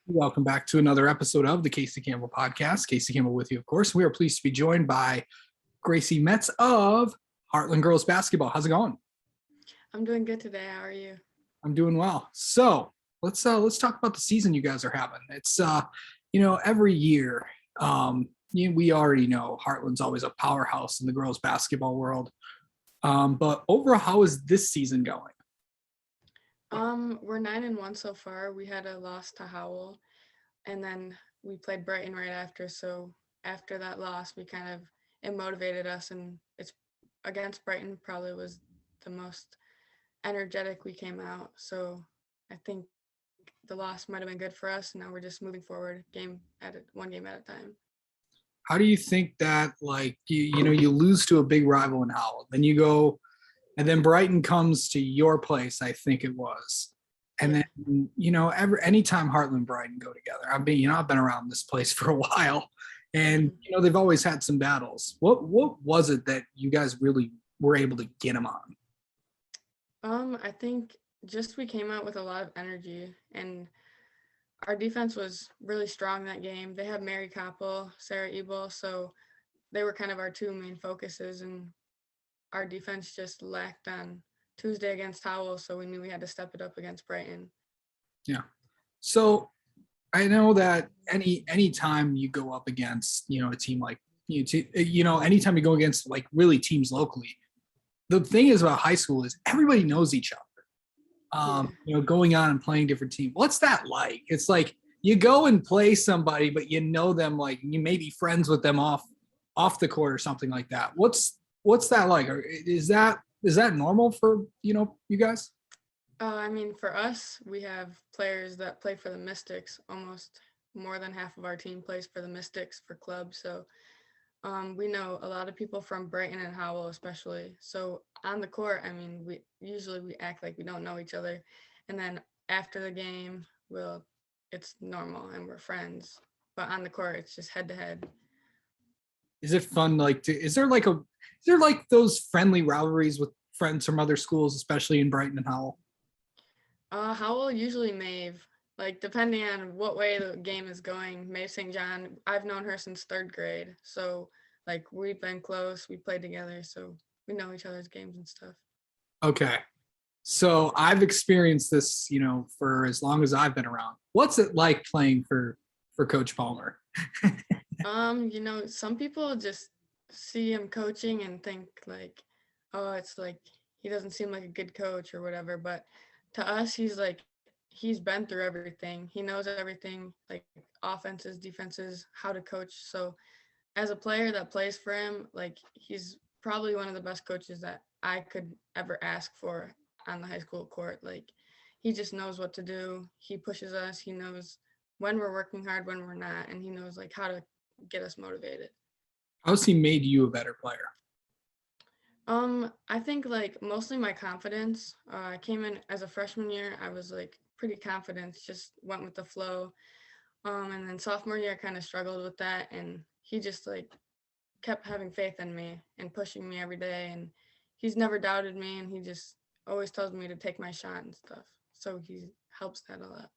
Welcome back to another episode of the Casey Campbell Podcast. Casey Campbell with you, of course. We are pleased to be joined by Gracey Metz of Hartland Girls Basketball. How's it going? I'm doing good today. How are you? I'm doing well. So let's talk about the season you guys are having. It's every year, we already know Hartland's always a powerhouse in the girls basketball world. But overall, how is this season going? We're 9-1 so far. We had a loss to Howell, and then we played Brighton right after. So after that loss, it motivated us, and it's against Brighton probably was the most energetic we came out. So I think the loss might have been good for us. Now we're just moving forward, one game at a time. How do you think that, like, you lose to a big rival in Howell, then you go, and then Brighton comes to your place, I think it was. And then, anytime Hartland and Brighton go together, I've been around this place for a while, and, they've always had some battles. What was it that you guys really were able to get them on? I think just we came out with a lot of energy, and our defense was really strong that game. They had Mary Koppel, Sarah Ebel, so they were kind of our two main focuses, and our defense just lacked on Tuesday against Howell, so we knew we had to step it up against Brighton. Yeah. So I know that any time you go up against, a team like, anytime you go against like really teams locally, the thing is about high school is everybody knows each other. Going on and playing different teams. What's that like? It's like you go and play somebody, but you know them, like you may be friends with them off the court or something like that. What's that like? Or is that normal for you guys? For us, we have players that play for the Mystics. Almost more than half of our team plays for the Mystics for club. So we know a lot of people from Brighton and Howell, especially. So on the court, we act like we don't know each other, and then after the game, it's normal and we're friends. But on the court, it's just head to head. Is it fun? Is there those friendly rivalries with friends from other schools, especially in Brighton and Howell? Howell usually Maeve, depending on what way the game is going. Maeve St. John, I've known her since third grade, so we've been close. We played together, so we know each other's games and stuff. Okay, so I've experienced this, for as long as I've been around. What's it like playing for Coach Palmer? Some people just see him coaching and think it's he doesn't seem like a good coach or whatever. But to us, he's been through everything. He knows everything, like offenses, defenses, how to coach. So as a player that plays for him, he's probably one of the best coaches that I could ever ask for on the high school court. He just knows what to do. He pushes us. He knows when we're working hard, when we're not, and he knows how to get us motivated. How's he made you a better player? I think mostly my confidence. I came in as a freshman year. I was pretty confident, just went with the flow. And then sophomore year I kind of struggled with that, and he just kept having faith in me and pushing me every day, and he's never doubted me, and he just always tells me to take my shot and stuff. So he helps that a lot.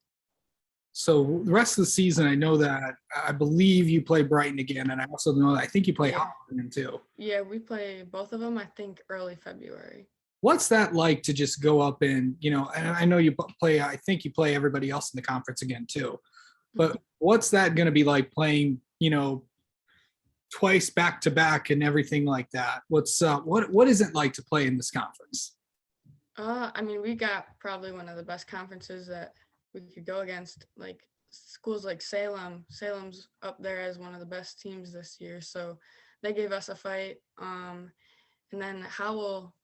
So the rest of the season, I know that I believe you play Brighton again, and I also know that I think you play Hartland too. Yeah, we play both of them, I think, early February. What's that like to just go up and, and I know you play, I think you play everybody else in the conference again too, but what's that going to be like playing, twice back to back and everything like that? What is it like to play in this conference? We got probably one of the best conferences that we could go against, schools like Salem. Salem's up there as one of the best teams this year, so they gave us a fight. And then Howell,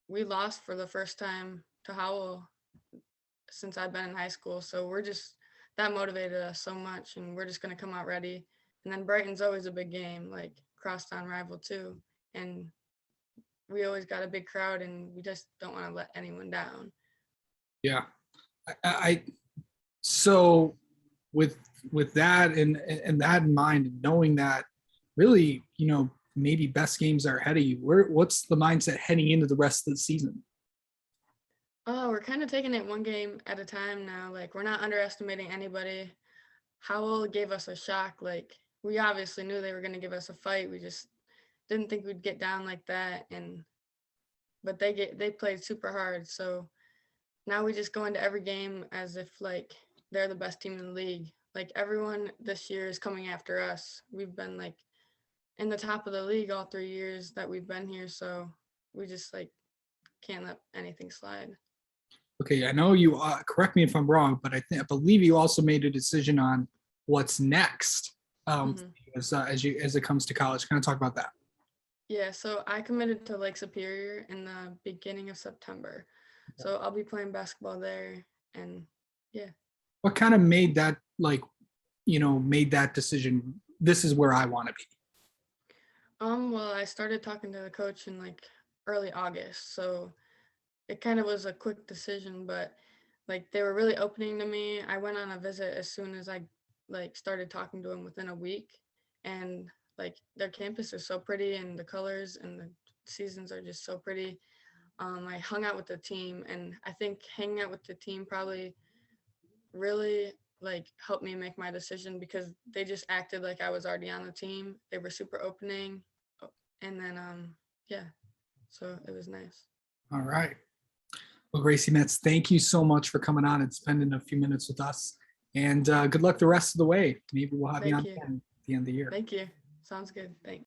we lost for the first time to Howell since I've been in high school, so that motivated us so much, and we're just going to come out ready. And then Brighton's always a big game, crosstown rival too, and we always got a big crowd, and we just don't want to let anyone down. Yeah. So with that and that in mind, and knowing that really, maybe best games are ahead of you, what's the mindset heading into the rest of the season? Oh, we're kind of taking it one game at a time now. We're not underestimating anybody. Howell gave us a shock. Like, we obviously knew they were going to give us a fight. We just didn't think we'd get down like that. But they played super hard. So now we just go into every game as if like they're the best team in the league. Like, everyone this year is coming after us. We've been like in the top of the league all 3 years that we've been here. So we just like can't let anything slide. Okay, I know you. Correct me if I'm wrong, but I believe you also made a decision on what's next Mhm. as it comes to college. Kind of talk about that. Yeah, so I committed to Lake Superior in the beginning of September. So I'll be playing basketball there, and yeah. What kind of made that made that decision? This is where I want to be. Well, I started talking to the coach in like early August, so it kind of was a quick decision, but like they were really opening to me. I went on a visit as soon as I like started talking to them within a week, and like their campus is so pretty, and the colors and the seasons are just so pretty. I hung out with the team, and I think hanging out with the team probably really like helped me make my decision because they just acted like I was already on the team. They were super opening, and then yeah, so it was nice. All right. Well, Gracey Metz, thank you so much for coming on and spending a few minutes with us. And good luck the rest of the way. Maybe we'll have you on Thank you. again at the end of the year. Thank you. Sounds good. Thanks.